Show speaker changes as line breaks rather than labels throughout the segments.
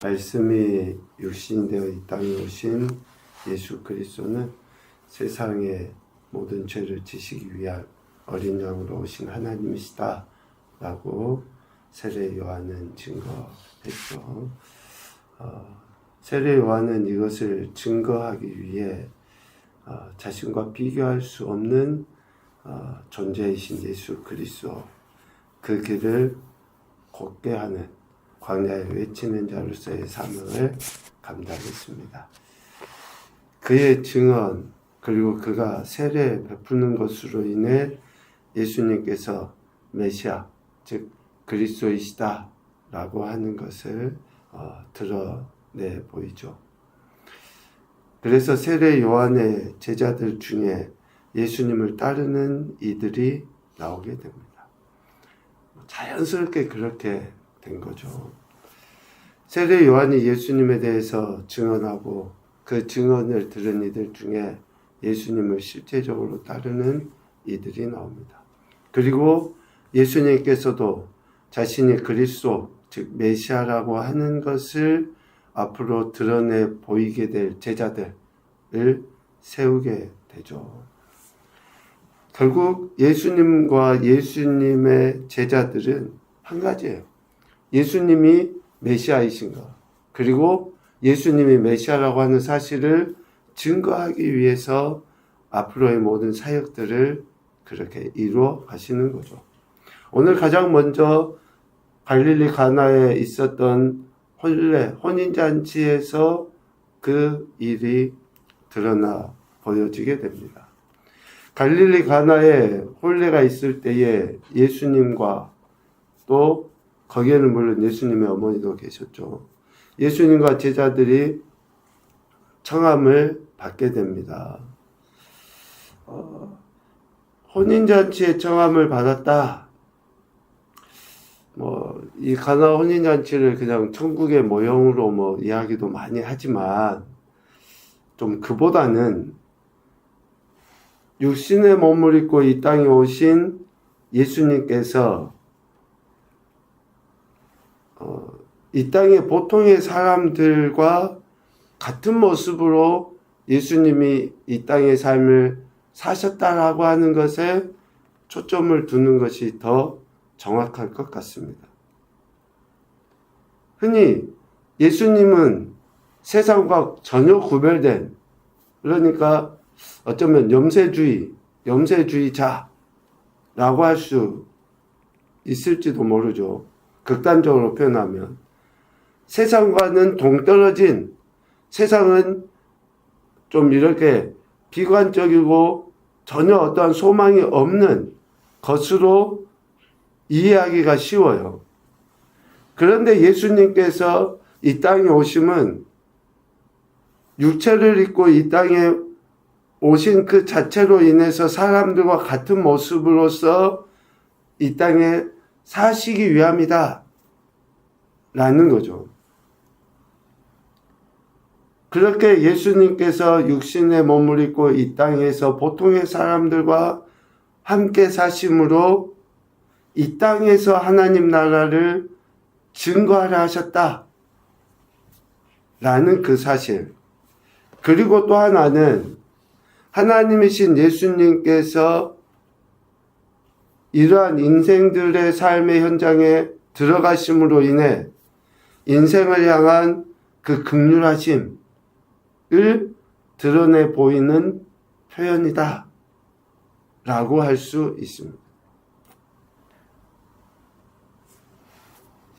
말씀이 육신이 되어 이 땅에 오신 예수 그리스도는 세상의 모든 죄를 지시기 위한 어린 양으로 오신 하나님이시다 라고 세례 요한은 증거했죠. 세례 요한은 이것을 증거하기 위해 자신과 비교할 수 없는 존재이신 예수 그리스도, 그 길을 걷게 하는 광야에 외치는 자로서의 사명을 감당했습니다. 그의 증언, 그리고 그가 세례 베푸는 것으로 인해 예수님께서 메시아, 즉 그리스도이시다 라고 하는 것을 드러내 보이죠. 그래서 세례 요한의 제자들 중에 예수님을 따르는 이들이 나오게 됩니다. 자연스럽게 그렇게 된 거죠. 세례 요한이 예수님에 대해서 증언하고 그 증언을 들은 이들 중에 예수님을 실제적으로 따르는 이들이 나옵니다. 그리고 예수님께서도 자신이 그리스도, 즉 메시아라고 하는 것을 앞으로 드러내 보이게 될 제자들을 세우게 되죠. 결국 예수님과 예수님의 제자들은 한 가지예요. 예수님이 메시아이신가, 그리고 예수님이 메시아라고 하는 사실을 증거하기 위해서 앞으로의 모든 사역들을 그렇게 이루어 가시는 거죠. 오늘 가장 먼저 갈릴리 가나에 있었던 혼인잔치에서 그 일이 드러나 보여지게 됩니다. 갈릴리 가나에 혼례가 있을 때에 예수님과 또 거기에는 물론 예수님의 어머니도 계셨죠. 예수님과 제자들이 청함을 받게 됩니다. 혼인잔치에 청함을 받았다. 이 가나 혼인잔치를 그냥 천국의 모형으로 이야기도 많이 하지만 좀 그보다는 육신의 몸을 입고 이 땅에 오신 예수님께서 이 땅의 보통의 사람들과 같은 모습으로 예수님이 이 땅의 삶을 사셨다라고 하는 것에 초점을 두는 것이 더 정확할 것 같습니다. 흔히 예수님은 세상과 전혀 구별된, 그러니까 어쩌면 염세주의자라고 할 수 있을지도 모르죠. 극단적으로 표현하면 세상과는 동떨어진, 세상은 좀 이렇게 비관적이고 전혀 어떠한 소망이 없는 것으로 이해하기가 쉬워요. 그런데 예수님께서 이 땅에 오심은 육체를 입고 이 땅에 오신 그 자체로 인해서 사람들과 같은 모습으로서 이 땅에 사시기 위함이다 라는 거죠. 그렇게 예수님께서 육신의 몸을 입고 이 땅에서 보통의 사람들과 함께 사심으로 이 땅에서 하나님 나라를 증거하려 하셨다 라는 그 사실, 그리고 또 하나는 하나님이신 예수님께서 이러한 인생들의 삶의 현장에 들어가심으로 인해 인생을 향한 그 긍휼하심을 드러내 보이는 표현이다 라고 할 수 있습니다.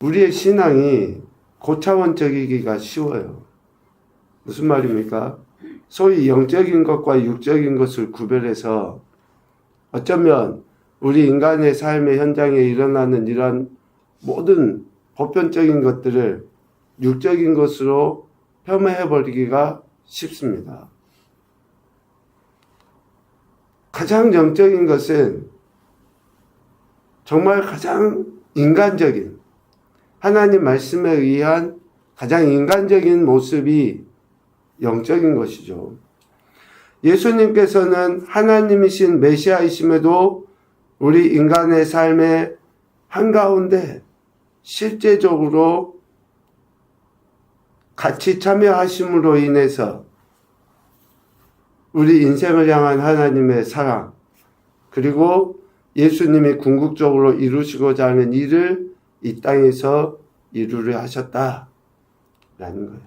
우리의 신앙이 고차원적이기가 쉬워요. 무슨 말입니까? 소위 영적인 것과 육적인 것을 구별해서 어쩌면 우리 인간의 삶의 현장에 일어나는 이러한 모든 보편적인 것들을 육적인 것으로 폄훼해버리기가 쉽습니다. 가장 영적인 것은 정말 가장 인간적인, 하나님 말씀에 의한 가장 인간적인 모습이 영적인 것이죠. 예수님께서는 하나님이신 메시아이심에도 우리 인간의 삶의 한가운데 실제적으로 같이 참여하심으로 인해서 우리 인생을 향한 하나님의 사랑, 그리고 예수님이 궁극적으로 이루시고자 하는 일을 이 땅에서 이루려 하셨다라는 거예요.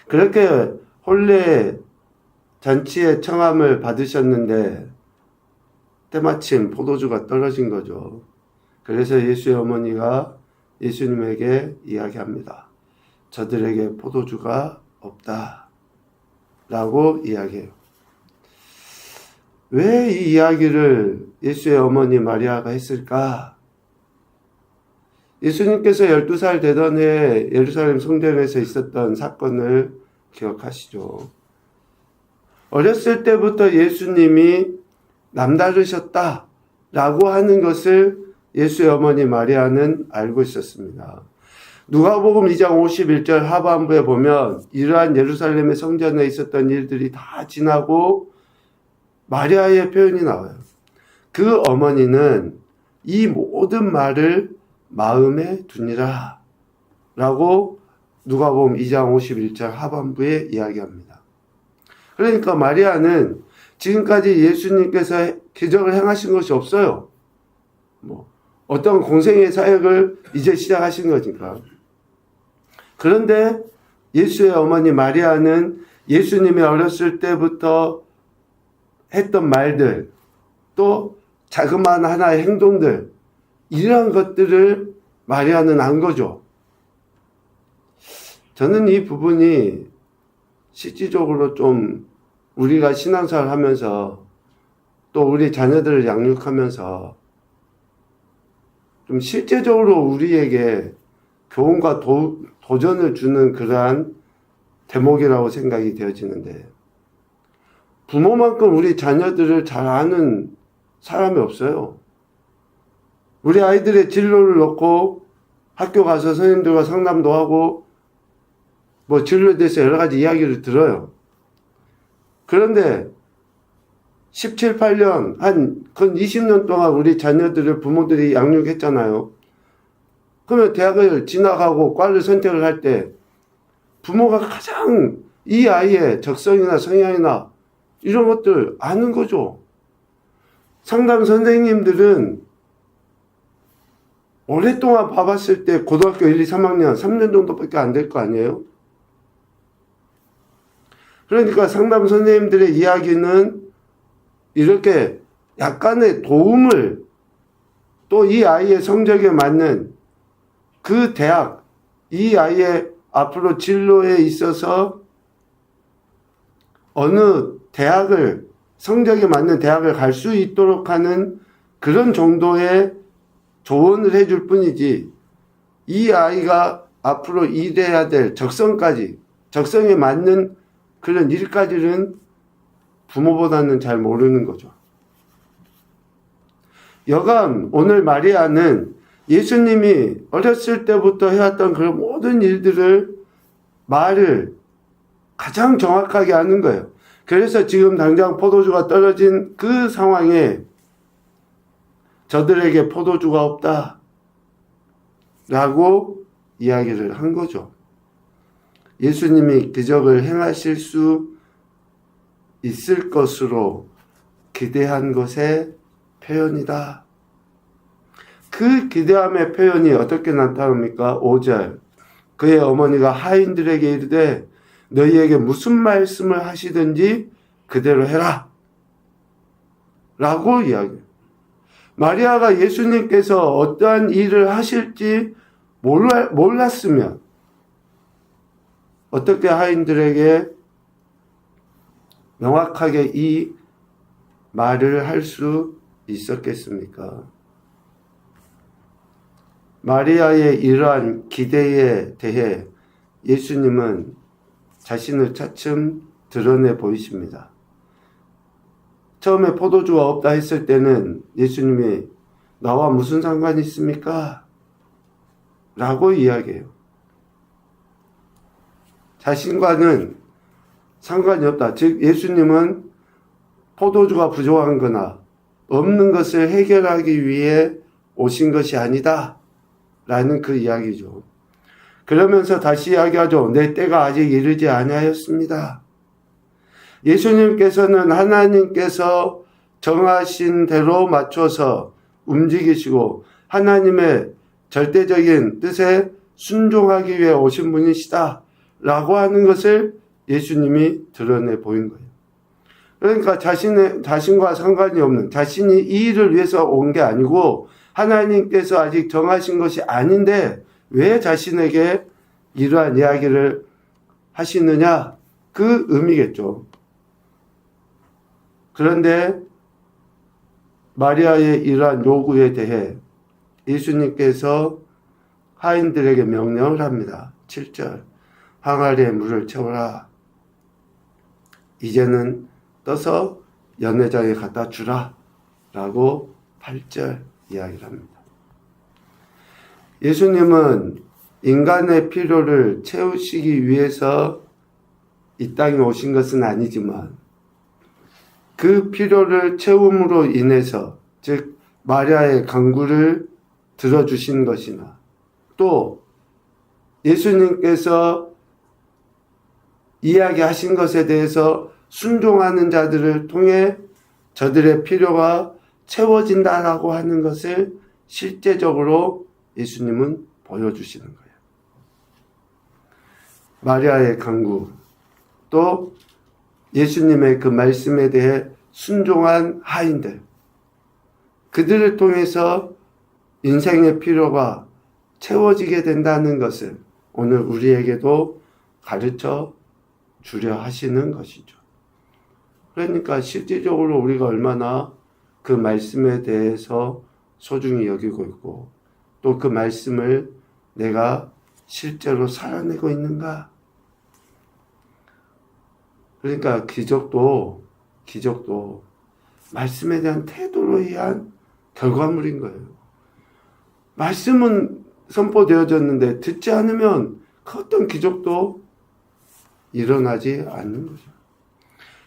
그렇게 혼례 잔치의 청함을 받으셨는데 때마침 포도주가 떨어진 거죠. 그래서 예수의 어머니가 예수님에게 이야기합니다. 저들에게 포도주가 없다 라고 이야기해요. 왜 이 이야기를 예수의 어머니 마리아가 했을까? 예수님께서 12살 되던 해 예루살렘 성전에서 있었던 사건을 기억하시죠. 어렸을 때부터 예수님이 남다르셨다라고 하는 것을 예수의 어머니 마리아는 알고 있었습니다. 누가복음 2장 51절 하반부에 보면 이러한 예루살렘의 성전에 있었던 일들이 다 지나고 마리아의 표현이 나와요. 그 어머니는 이 모든 말을 마음에 두니라 라고 누가복음 2장 51절 하반부에 이야기합니다. 그러니까 마리아는 지금까지 예수님께서 기적을 행하신 것이 없어요. 어떤 공생의 사역을 이제 시작하신 거니까. 그런데 예수의 어머니 마리아는 예수님이 어렸을 때부터 했던 말들, 또 자그마한 하나의 행동들, 이러한 것들을 마리아는 안 거죠. 저는 이 부분이 실질적으로 좀 우리가 신앙생활 하면서 또 우리 자녀들을 양육하면서 좀 실제적으로 우리에게 교훈과 도전을 주는 그러한 대목이라고 생각이 되어지는데, 부모만큼 우리 자녀들을 잘 아는 사람이 없어요. 우리 아이들의 진로를 놓고 학교 가서 선생님들과 상담도 하고 진로에 대해서 여러 가지 이야기를 들어요. 그런데 17, 8년, 한 20년 동안 우리 자녀들을 부모들이 양육했잖아요. 그러면 대학을 진학하고 과를 선택을 할 때 부모가 가장 이 아이의 적성이나 성향이나 이런 것들 아는 거죠. 상담 선생님들은 오랫동안 봐봤을 때 고등학교 1, 2, 3학년, 3년 정도밖에 안 될 거 아니에요? 그러니까 상담 선생님들의 이야기는 이렇게 약간의 도움을, 또 이 아이의 성적에 맞는 그 대학, 이 아이의 앞으로 진로에 있어서 어느 대학을, 성적에 맞는 대학을 갈 수 있도록 하는 그런 정도의 조언을 해줄 뿐이지, 이 아이가 앞으로 일해야 될 적성까지, 적성에 맞는 그런 일까지는 부모보다는 잘 모르는 거죠. 여간 오늘 마리아는 예수님이 어렸을 때부터 해왔던 그런 모든 일들을 말을 가장 정확하게 하는 거예요. 그래서 지금 당장 포도주가 떨어진 그 상황에 저들에게 포도주가 없다 라고 이야기를 한 거죠. 예수님이 기적을 행하실 수 있을 것으로 기대한 것의 표현이다. 그 기대함의 표현이 어떻게 나타납니까? 5절. 그의 어머니가 하인들에게 이르되 너희에게 무슨 말씀을 하시든지 그대로 해라 라고 이야기해요. 마리아가 예수님께서 어떠한 일을 하실지 몰랐으면 어떻게 하인들에게 명확하게 이 말을 할 수 있었겠습니까? 마리아의 이러한 기대에 대해 예수님은 자신을 차츰 드러내 보이십니다. 처음에 포도주가 없다 했을 때는 예수님이 나와 무슨 상관이 있습니까? 라고 이야기해요. 자신과는 상관이 없다. 즉 예수님은 포도주가 부족한 거나 없는 것을 해결하기 위해 오신 것이 아니다 라는 그 이야기죠. 그러면서 다시 이야기하죠. 내 때가 아직 이르지 아니하였습니다. 예수님께서는 하나님께서 정하신 대로 맞춰서 움직이시고 하나님의 절대적인 뜻에 순종하기 위해 오신 분이시다 라고 하는 것을 예수님이 드러내 보인 거예요. 그러니까 자신과 상관이 없는, 자신이 이 일을 위해서 온 게 아니고 하나님께서 아직 정하신 것이 아닌데 왜 자신에게 이러한 이야기를 하시느냐, 그 의미겠죠. 그런데 마리아의 이러한 요구에 대해 예수님께서 하인들에게 명령을 합니다. 7절, 항아리에 물을 채워라. 이제는 떠서 연회장에 갖다 주라 라고 8절 이야기를 합니다. 예수님은 인간의 필요를 채우시기 위해서 이 땅에 오신 것은 아니지만 그 필요를 채움으로 인해서, 즉 마리아의 간구를 들어주신 것이나 또 예수님께서 이야기하신 것에 대해서 순종하는 자들을 통해 저들의 필요가 채워진다라고 하는 것을 실제적으로 예수님은 보여주시는 거예요. 마리아의 간구, 또 예수님의 그 말씀에 대해 순종한 하인들, 그들을 통해서 인생의 필요가 채워지게 된다는 것을 오늘 우리에게도 가르쳐 주려 하시는 것이죠. 그러니까 실질적으로 우리가 얼마나 그 말씀에 대해서 소중히 여기고 있고 또 그 말씀을 내가 실제로 살아내고 있는가. 그러니까 기적도 말씀에 대한 태도로 의한 결과물인 거예요. 말씀은 선포되어졌는데 듣지 않으면 그 어떤 기적도 일어나지 않는 거죠.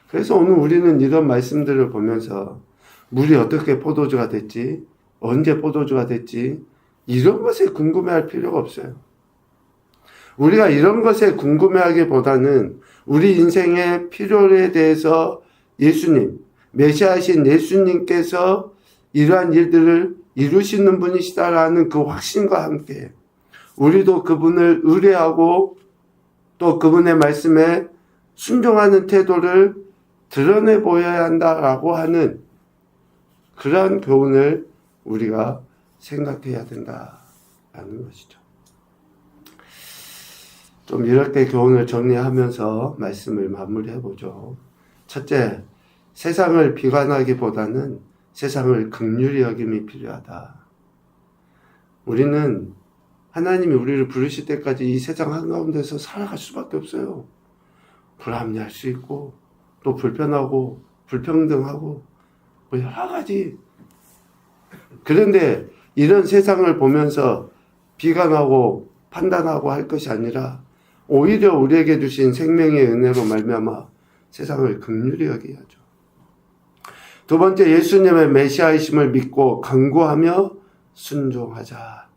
그래서 오늘 우리는 이런 말씀들을 보면서 물이 어떻게 포도주가 됐지, 언제 포도주가 됐지, 이런 것에 궁금해할 필요가 없어요. 우리가 이런 것에 궁금해하기보다는 우리 인생의 필요에 대해서 예수님, 메시아이신 예수님께서 이러한 일들을 이루시는 분이시다라는 그 확신과 함께 우리도 그분을 의뢰하고 또 그분의 말씀에 순종하는 태도를 드러내 보여야 한다라고 하는 그러한 교훈을 우리가 생각해야 된다라는 것이죠. 좀 이렇게 교훈을 정리하면서 말씀을 마무리해보죠. 첫째, 세상을 비관하기보다는 세상을 긍휼히 여김이 필요하다. 우리는 하나님이 우리를 부르실 때까지 이 세상 한가운데서 살아갈 수밖에 없어요. 불합리할 수 있고 또 불편하고 불평등하고 뭐 여러 가지. 그런데 이런 세상을 보면서 비관하고 판단하고 할 것이 아니라 오히려 우리에게 주신 생명의 은혜로 말미암아 세상을 긍휼히 여겨야죠. 두 번째, 예수님의 메시아이심을 믿고 간구하며 순종하자.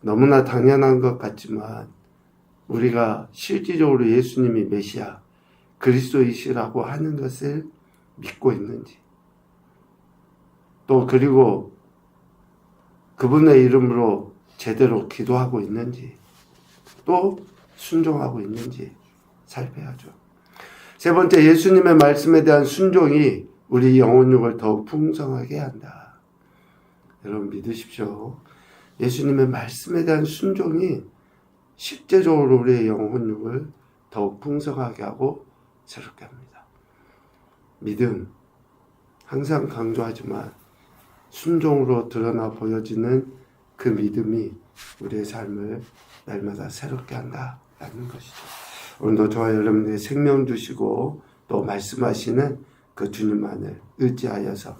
너무나 당연한 것 같지만 우리가 실질적으로 예수님이 메시아, 그리스도이시라고 하는 것을 믿고 있는지, 또 그리고 그분의 이름으로 제대로 기도하고 있는지, 또 순종하고 있는지 살펴야죠. 세 번째, 예수님의 말씀에 대한 순종이 우리 영혼육을 더욱 풍성하게 한다. 여러분 믿으십시오. 예수님의 말씀에 대한 순종이 실제적으로 우리의 영혼육을 더욱 풍성하게 하고 새롭게 합니다. 믿음, 항상 강조하지만 순종으로 드러나 보여지는 그 믿음이 우리의 삶을 날마다 새롭게 한다라는 것이죠. 오늘도 저와 여러분들의 생명 주시고 또 말씀하시는 그 주님만을 의지하여서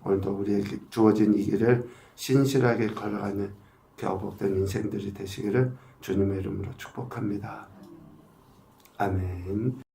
오늘도 우리에게 주어진 이 길을 신실하게 걸어가는 격복된 인생들이 되시기를 주님의 이름으로 축복합니다. 아멘.